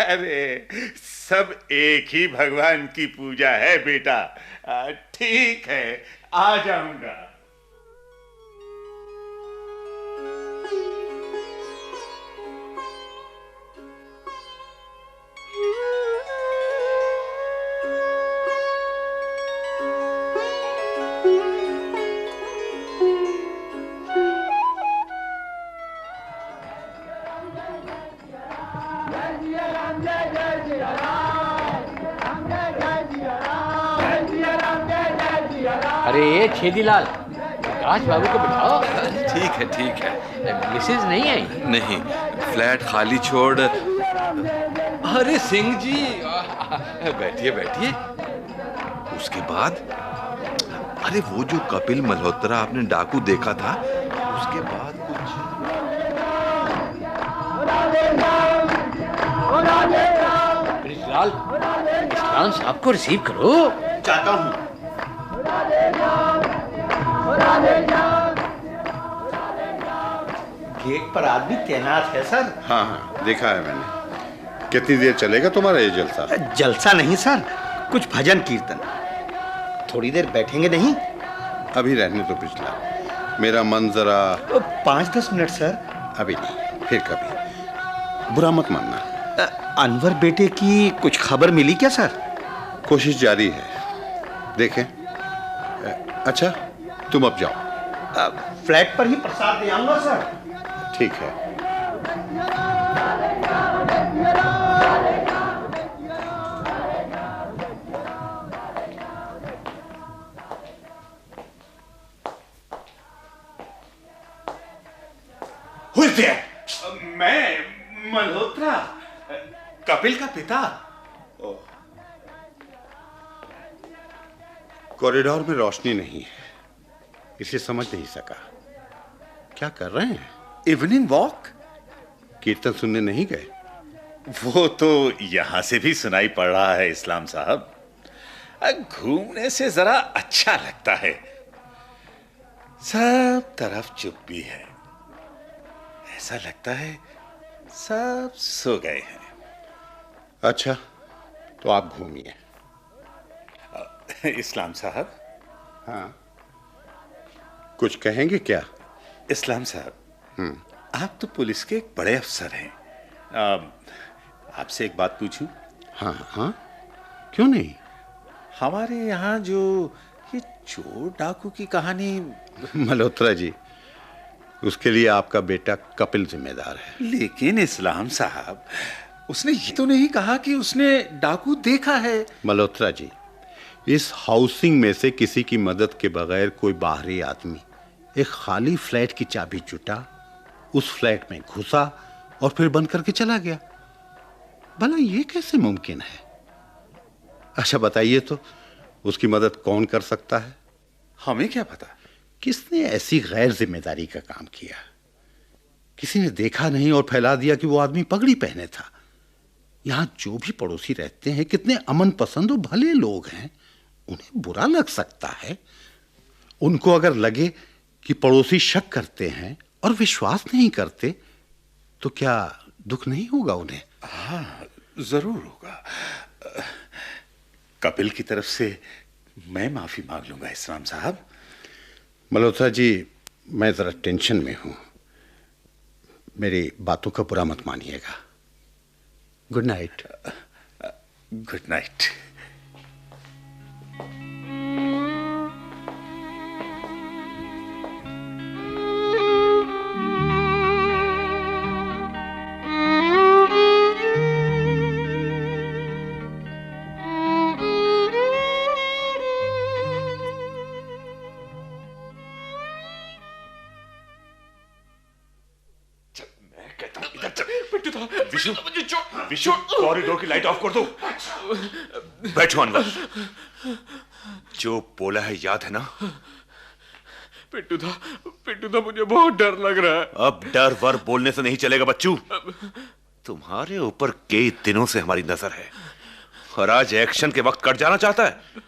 अरे सब एक ही भगवान की पूजा है बेटा। ठीक है, आ जाऊंगा। अरे छेदीलाल, प्रकाश बाबू को बिठाओ। ठीक है। मिसेज नहीं आई? नहीं, फ्लैट खाली छोड़। अरे सिंह जी, बैठिए। उसके बाद अरे वो जो कपिल मल्होत्रा आपने डाकू देखा था, उसके बाद कुछ। ब्रिजलाल, इस्लाम साहब को रिसीव करो। चाहता हूँ। गेट पर आदमी तैनात है सर। हाँ, देखा है मैंने। कितनी देर चलेगा तुम्हारा ये जलसा? जलसा नहीं सर, कुछ भजन कीर्तन। थोड़ी देर बैठेंगे नहीं? अभी रहने तो पिछला, मेरा मन जरा 5-10 मिनट सर। अभी नहीं, फिर कभी। बुरा मत मानना। अनवर बेटे की कुछ खबर मिली क्या सर? कोशिश जारी है, देखें। अच्छा, तुम अब जाओ। फ्लैट पर ही प्रसाद ले आऊंगा सर। ठीक है। मैं मल्होत्रा, कपिल का पिता। कॉरिडोर में रोशनी नहीं है, इसे समझ नहीं सका। क्या कर रहे हैं? Evening walk. कीर्तन सुनने नहीं गए? वो तो यहां से भी सुनाई पड़ रहा है इस्लाम साहब। घूमने से जरा अच्छा लगता है। सब तरफ चुप्पी है, ऐसा लगता है सब सो गए हैं। अच्छा, तो आप घूमिए। इस्लाम साहब। हाँ, कुछ कहेंगे क्या? इस्लाम साहब, आप तो पुलिस के एक बड़े अफसर हैं। आपसे एक बात पूछूं? हाँ हाँ, क्यों नहीं। हमारे यहाँ जो ये चोर डाकू की कहानी। मल्होत्रा जी, उसके लिए आपका बेटा कपिल जिम्मेदार है। लेकिन इस्लाम साहब, उसने ये तो नहीं कहा कि उसने डाकू देखा है। मल्होत्रा जी, इस हाउसिंग में से किसी की मदद के बगैर कोई बाहरी आदमी एक खाली फ्लैट की चाबी जुटा, उस फ्लैट में घुसा और फिर बंद करके चला गया। भला ये कैसे मुमकिन है? अच्छा बताइए तो, उसकी मदद कौन कर सकता है? हमें क्या पता किसने ऐसी गैर जिम्मेदारी का काम किया। किसी ने देखा नहीं और फैला दिया कि वो आदमी पगड़ी पहने था। यहां जो भी पड़ोसी रहते हैं कितने अमन पसंद और भले लोग हैं, उन्हें बुरा लग सकता है। उनको अगर लगे कि पड़ोसी शक करते हैं और विश्वास नहीं करते, तो क्या दुख नहीं होगा उन्हें? हाँ, जरूर होगा। कपिल की तरफ से मैं माफी मांग लूंगा इस्लाम साहब। मल्होत्रा जी, मैं जरा टेंशन में हूं, मेरी बातों का बुरा मत मानिएगा। Good night. Good night. Vishu, corridor की लाइट ऑफ कर दो। बैठो अनवर। जो बोला है याद है ना? पिट्टू दा, मुझे बहुत डर लग रहा है। अब डर वर बोलने से नहीं चलेगा बच्चू। तुम्हारे ऊपर कई दिनों से हमारी नजर है और आज एक्शन के वक्त कट जाना चाहता है।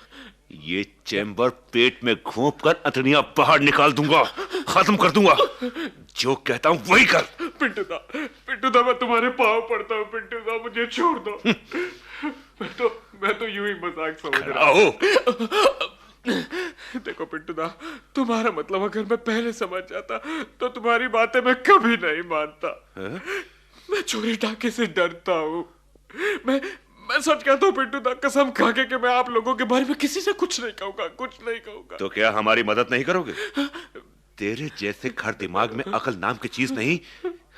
ये चैम्बर पेट में घोंप कर अतड़ियां बाहर निकाल दूंगा, खत्म कर दूंगा। जो कहता हूं वही कर। पिट्टू दा, मैं तुम्हारे पांव पड़ता हूं। पिट्टू दा, मुझे छोड़ दो। मैं तो यूं ही मजाक समझ रहा हूं। देखो पिट्टू दा, तुम्हारा मतलब अगर मैं पहले समझ जाता तो तुम्हारी बातें मैं कभी नहीं मानता। मैं चोरी डाके से डरता हूं। मैं सच कहता हूं पिट्टू दा, कसम खा के कि मैं आप लोगों के बारे में किसी से कुछ नहीं कहूंगा। तो क्या हमारी मदद नहीं करोगे? तेरे जैसे खर दिमाग में अकल नाम की चीज नहीं।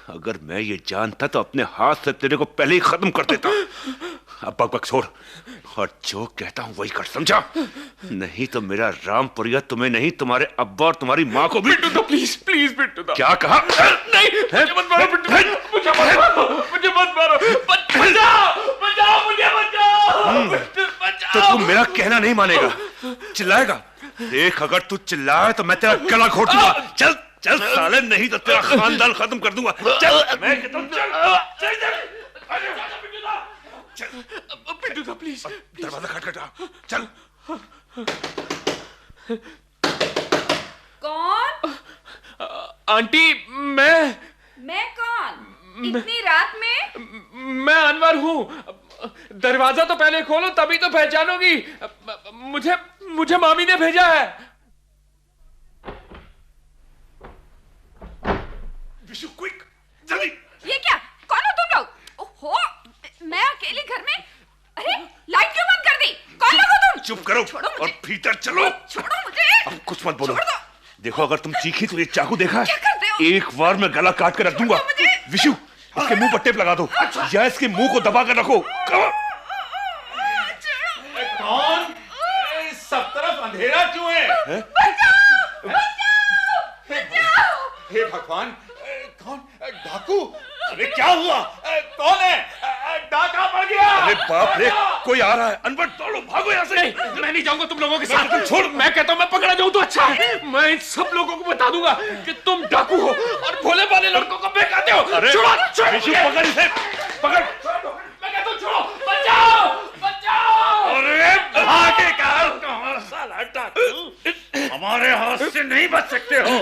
अगर मैं ये जानता तो अपने हाथ से तेरे को पहले ही खत्म कर देता। अब बक छोड़ और जो कहता हूं वही कर, समझा? नहीं तो मेरा रामपुरिया तुम्हें नहीं, तुम्हारे अब्बा और तुम्हारी माँ को भी। पिट्टू दा, प्लीज पिट्टू दा। क्या कहा? नहीं, मुझे मत मारो पिट्टू दा, मुझे मत मारो। तो तू मेरा कहना नहीं मानेगा, चिल्लाएगा। देख, अगर तू चिल्लाए तो मैं तेरा गला घोट दूंगा। चल चल साले, नहीं तो तेरा खानदान खत्म कर दूंगा। चल, मैं कहता हूं चल। पिट्टू दा, प्लीज। दरवाजा खटखटा। चल। कौन? आंटी, मैं कौन? इतनी रात में? मैं अनवर हूं। दरवाजा तो पहले खोलो, तभी तो पहचानोगी। मुझे मुझे मामी ने भेजा है। विशु, क्विक, जल्दी। ये क्या? कौन हो तुम लोग? ओहो, मैं अकेले घर में? अरे लाइट क्यों बंद कर दी? कौन लोग हो तुम? चुप करो और भीतर चलो। छोड़ो मुझे। अब कुछ मत बोलो। देखो, अगर तुम चीखी तो ये चाकू देखा क्या करते हो? एक बार मैं गला काट कर रख दूंगा। विशु, इसके मुंह पर टेप लगा दो या इसके मुंह को दबा कर रखो। कौन? सब तरफ अंधेरा क्यों है? हे भगवान, कौन? डाकू? अरे क्या हुआ? कौन है? डाका पड़ गया। अरे बाप रे, कोई आ रहा है। अनवर, दौड़ो, भागो यहाँ से। नहीं, मैं नहीं जाऊंगा तुम लोगों के साथ। तुम छोड़। मैं कहता हूँ मैं पकड़ा जाऊं तो अच्छा है। मैं इन सब लोगों को बता दूंगा कि तुम डाकू हो और भोले भाले लड़कों को बेकाते हो। अरे विशु, पकड़ इसे, पकड़। मैं कहता हूँ छोड़ो, बचाओ, बचाओ। अरे भागे का साला डाकू, हमारे हाथ से नहीं बच सकते हो।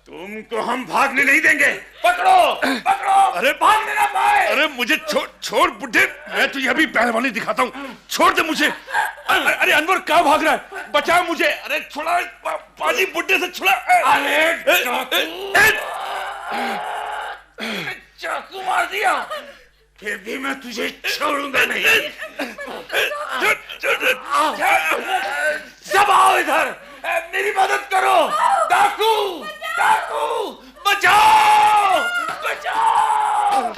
तुमको हम भागने नहीं देंगे। पकड़ो, पकड़ो। अरे भागने ना पाए। अरे मुझे छोड़ बुड्ढे, मैं तुझे अभी पहलवानी दिखाता हूँ। छोड़ दे मुझे। अरे अनवर, क्या भाग रहा है? बचा मुझे। अरे छुड़ा पाजी, बुड्ढे से छुड़ा। अरे चाकू मार दिया। फिर भी मैं तुझे छोड़ूंगा नहीं। सब आओ इधर, मेरी मदद करो। डाकू, डाकू, बचाओ, बचाओ।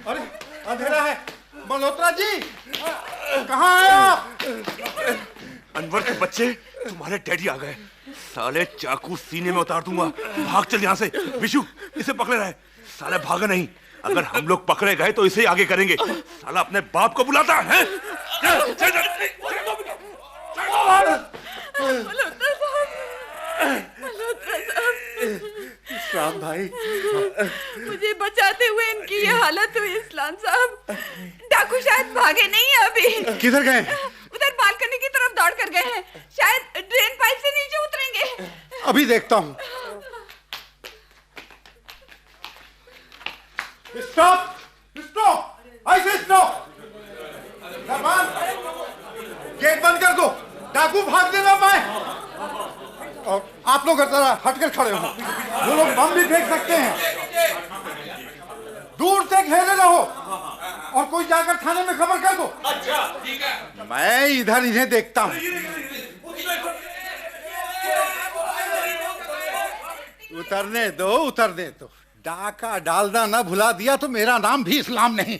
अरे अंधेरा है। मल्होत्रा जी, कहाँ आए आप? अनवर के बच्चे, तुम्हारे डैडी आ गए। साले चाकू सीने में उतार दूंगा। भाग चल यहाँ से। विशु, इसे पकड़े रहे। साले भागा नहीं। अगर हम लोग पकड़े गए तो इसे आगे करेंगे। साला अपने बाप को बुलाता है। राम भाई, मुझे बचाते हुए इनकी ये हालत हुई इस्लाम साहब। डाकू शायद भागे नहीं है अभी। किधर गए? उधर बालकनी की तरफ दौड़ कर गए हैं। शायद ड्रेन पाइप से नीचे उतरेंगे। अभी देखता हूँ। स्टॉप, स्टॉप, ऐसे स्टॉप। गेट बंद कर दो, डाकू भागने ना पाए। और आप लोग जरा हटकर खड़े हो। वो लोग बम भी फेंक सकते हैं। दूर से घेरे रहो और कोई जाकर थाने में खबर कर दो। अच्छा, ठीक है। मैं इधर इन्हें देखता हूँ। उतरने दो, उतरने दो। डाका डालना ना भुला दिया तो मेरा नाम भी इस्लाम नहीं।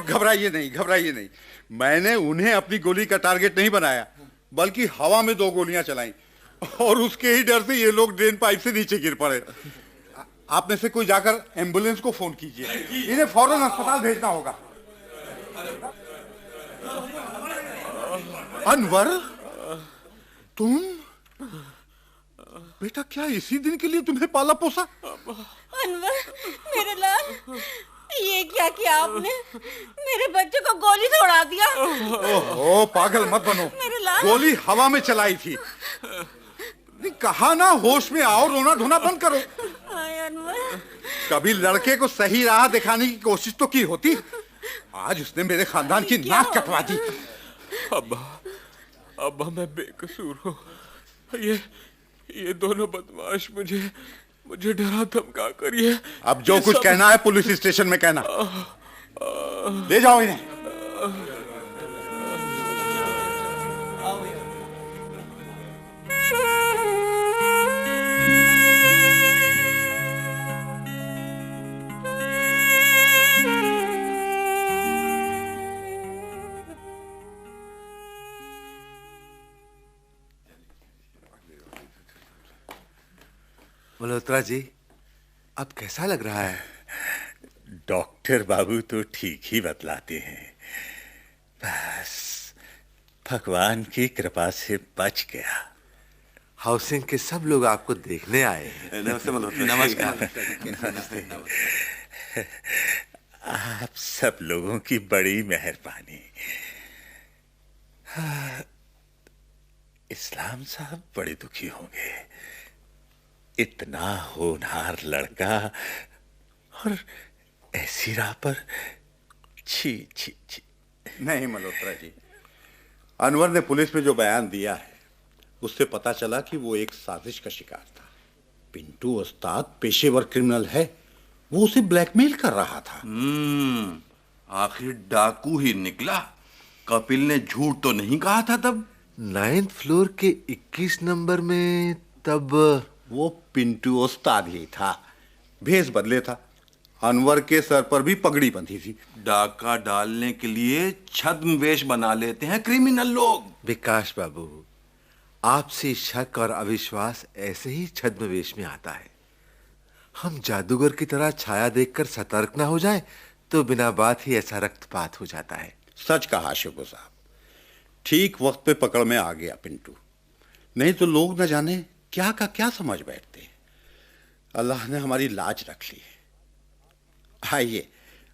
घबराइए नहीं, घबराइए नहीं। मैंने उन्हें अपनी गोली का टारगेट नहीं बनाया, बल्कि हवा में 2 गोलियां चलाई और उसके ही डर से ये लोग ड्रेन पाइप से नीचे गिर पड़े। आप में से कोई जाकर एम्बुलेंस को फोन कीजिए। इन्हें फौरन अस्पताल भेजना होगा। अनवर, तुम बेटा, क्या इसी दिन के लिए तुम्हें पाला पोसा? अनवर, मेरे लाल, ये क्या किया आपने? मेरे बच्चे को गोली से उड़ा दिया। ओह, पागल मत बनो। गोली हवा में चलाई थी। कहा ना होश में आओ, रोना धोना बंद करो। कभी लड़के को सही राह दिखाने की कोशिश तो की होती। आज उसने मेरे खानदान की नाक कटवा दी। अब्बा, मैं बेकसूर हूँ। ये दोनों बदमाश मुझे डरा धमका कर ये। अब जो कुछ कहना है पुलिस स्टेशन में कहना। ले जाओ इन्हें। मल्होत्रा जी, अब कैसा लग रहा है? डॉक्टर बाबू तो ठीक ही बतलाते हैं। बस भगवान की कृपा से बच गया। हाउसिंग के सब लोग आपको देखने आए हैं। नमस्ते मल्होत्रा। नमस्कार। नमस्ते। आप सब लोगों की बड़ी मेहरबानी। इस्लाम साहब बड़े दुखी होंगे। इतना होनहार लड़का और ऐसी राह पर। छी छी छी। नहीं मल्होत्रा जी, अनवर ने पुलिस में जो बयान दिया है उससे पता चला कि वो एक साजिश का शिकार था। पिंटू उस्ताद पेशेवर क्रिमिनल है, वो उसे ब्लैकमेल कर रहा था। आखिर डाकू ही निकला। कपिल ने झूठ तो नहीं कहा था तब। 9th फ्लोर के 21 नंबर में तब वो पिंटू उस्ताद ही था, भेष बदले था। अनवर के सर पर भी पगड़ी बंधी थी। डाका डालने के लिए छद्म वेश बना लेते हैं क्रिमिनल लोग। विकास बाबू, आपसे शक और अविश्वास ऐसे ही छद्म वेश में आता है। हम जादूगर की तरह छाया देखकर सतर्क ना हो जाए तो बिना बात ही ऐसा रक्तपात हो जाता है। सच कहा शिबू साहब, ठीक वक्त पे पकड़ में आ गया पिंटू, नहीं तो लोग न जाने क्या का क्या समझ बैठते। अल्लाह ने हमारी लाज रख ली। आइए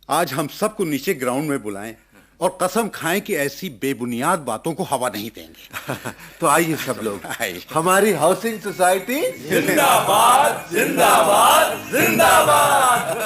आज हम सबको नीचे ग्राउंड में बुलाएं और कसम खाएं कि ऐसी बेबुनियाद बातों को हवा नहीं देंगे। तो आइए सब लोग, हमारी हाउसिंग सोसाइटी जिंदाबाद जिंदाबाद जिंदाबाद।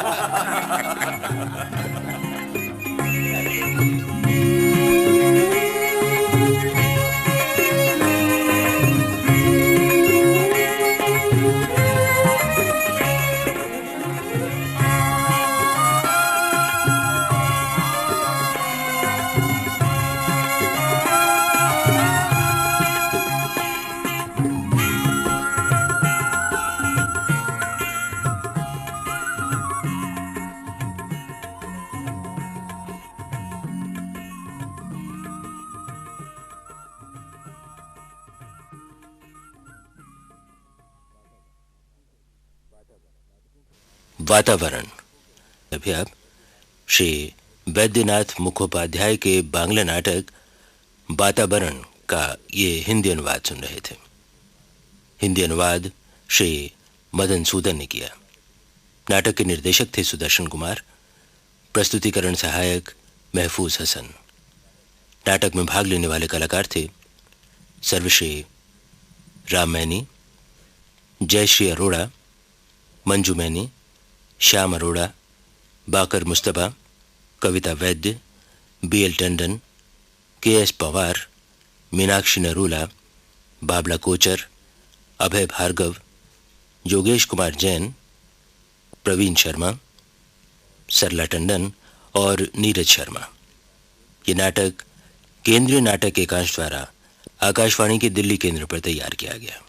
वातावरण। अभी आप श्री वैद्यनाथ मुखोपाध्याय के बांग्ला नाटक वातावरण का ये हिंदी अनुवाद सुन रहे थे। हिंदी अनुवाद श्री मदन सूदन ने किया। नाटक के निर्देशक थे सुदर्शन कुमार, प्रस्तुतिकरण सहायक महफूज हसन। नाटक में भाग लेने वाले कलाकार थे सर्वश्री राम मैनी, जयश्री अरोड़ा, मंजू मैनी, श्याम अरोड़ा, बाकर मुस्तफा, कविता वैद्य, BL टंडन, KS पवार, मीनाक्षी नरूला, बाबला कोचर, अभय भार्गव, योगेश कुमार जैन, प्रवीण शर्मा, सरला टंडन और नीरज शर्मा। ये नाटक केंद्रीय नाटक एकांश द्वारा आकाशवाणी के दिल्ली केंद्र पर तैयार किया गया।